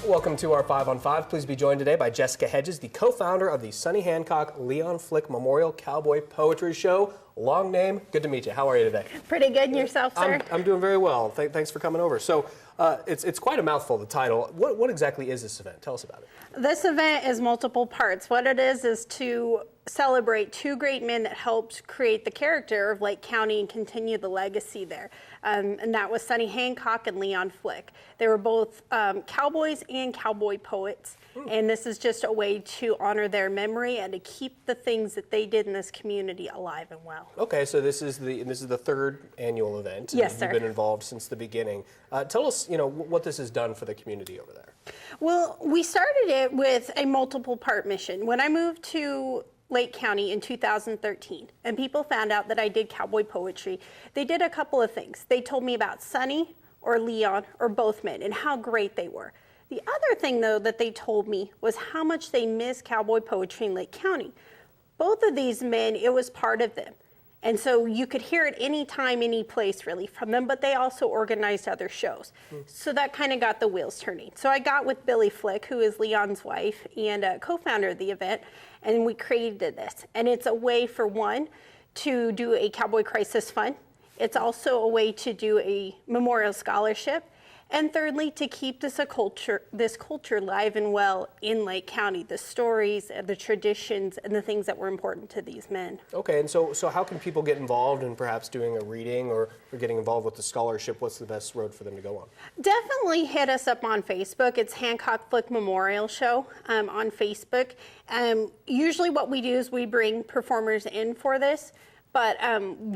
Welcome to our 5 on 5. Please be joined today by Jessica Hedges, the co-founder of the Sonny Hancock Leon Flick Memorial Cowboy Poetry Show. Long name. Good to meet you. How are you today? Pretty good. And yourself, sir? I'm doing very well. Thanks for coming over. So it's quite a mouthful, the title. What exactly is this event? Tell us about it. This event is multiple parts. What it is to celebrate two great men that helped create the character of Lake County and continue the legacy there. And that was Sonny Hancock and Leon Flick. They were both cowboys and cowboy poets. And this is just a way to honor their memory and to keep the things that they did in this community alive and well. Okay, so this is the third annual event. Yes, sir. You've been involved since the beginning. Tell us, what this has done for the community over there. Well, we started it with a multiple part mission. When I moved to Lake County in 2013, and people found out that I did cowboy poetry, they did a couple of things. They told me about Sonny or Leon or both men and how great they were. The other thing, though, that they told me was how much they miss cowboy poetry in Lake County. Both of these men, it was part of them. And so you could hear it any time, any place really from them, but they also organized other shows. So that kind of got the wheels turning. So I got with Billy Flick, who is Leon's wife and a co-founder of the event, and we created this. And it's a way for one to do a Cowboy Crisis Fund. It's also a way to do a memorial scholarship. And thirdly, to keep this culture live and well in Lake County, the stories, the traditions, and the things that were important to these men. Okay, and so how can people get involved in perhaps doing a reading or getting involved with the scholarship? What's the best road for them to go on? Definitely hit us up on Facebook. It's Hancock Flick Memorial Show on Facebook. Usually what we do is we bring performers in for this. But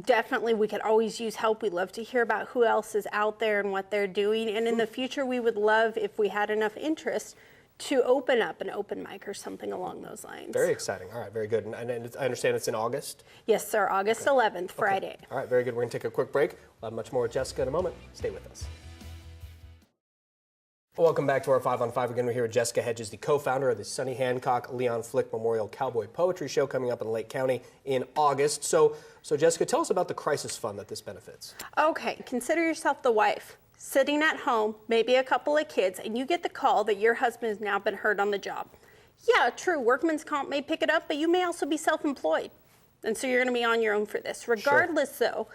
definitely we could always use help. We love to hear about who else is out there and what they're doing. And in the future, we would love, if we had enough interest, to open up an open mic or something along those lines. Very exciting. All right, very good. And I understand it's in August? Yes, sir. August 11th, Friday. Okay. All right, very good. We're going to take a quick break. We'll have much more with Jessica in a moment. Stay with us. Welcome back to our 5 on 5. Again, we're here with Jessica Hedges, the co-founder of the Sonny Hancock Leon Flick Memorial Cowboy Poetry Show coming up in Lake County in August. So Jessica, tell us about the crisis fund that this benefits. Okay, consider yourself the wife sitting at home, maybe a couple of kids, and you get the call that your husband has now been hurt on the job. Yeah, true, workman's comp may pick it up, but you may also be self-employed. And so you're going to be on your own for this. Regardless, though,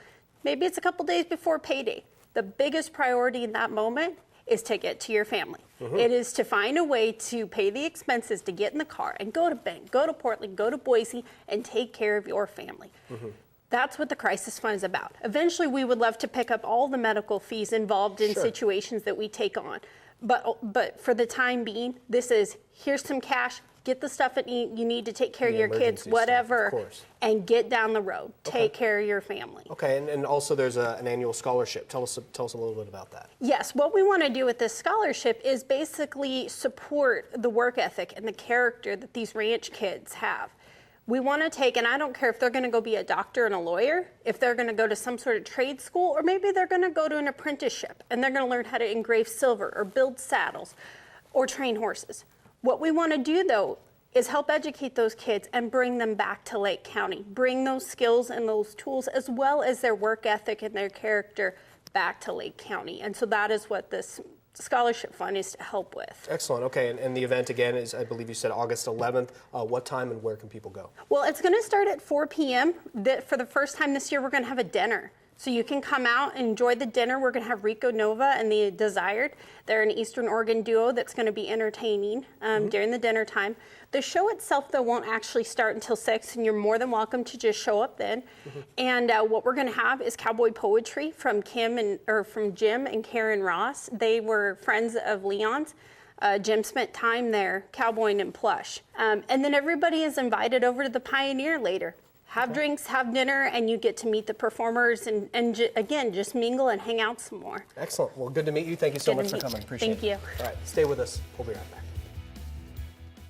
maybe it's a couple days before payday. The biggest priority in that moment is to get to your family. It is to find a way to pay the expenses to get in the car and go to Bend, go to Portland, go to Boise, and take care of your family. That's what the crisis fund is about. Eventually, we would love to pick up all the medical fees involved in situations that we take on. But for the time being, this is, here's some cash, get the stuff that you need to take care of your kids, whatever, and get down the road. Take care of your family. Okay, and also there's an annual scholarship. Tell us a little bit about that. Yes, what we want to do with this scholarship is basically support the work ethic and the character that these ranch kids have. We want to take, and I don't care if they're going to go be a doctor and a lawyer, if they're going to go to some sort of trade school, or maybe they're going to go to an apprenticeship and they're going to learn how to engrave silver or build saddles or train horses. What we want to do, though, is help educate those kids and bring them back to Lake County. Bring those skills and those tools, as well as their work ethic and their character, back to Lake County. And so that is what this scholarship fund is to help with. Excellent. Okay, and the event again is, I believe you said August 11th. What time and where can people go? Well, it's going to start at 4 p.m. For the first time this year, we're going to have a dinner. So you can come out and enjoy the dinner. We're going to have Rico Nova and the Desired. They're an Eastern Oregon duo that's going to be entertaining during the dinner time. The show itself, though, won't actually start until 6, and you're more than welcome to just show up then. And what we're going to have is cowboy poetry from Jim and Karen Ross. They were friends of Leon's. Jim spent time there cowboying in plush. And then everybody is invited over to the Pioneer later. Have drinks, have dinner, and you get to meet the performers and again, just mingle and hang out some more. Excellent. Well, good to meet you. Thank you so much for coming. Appreciate it. Thank you. All right, stay with us. We'll be right back.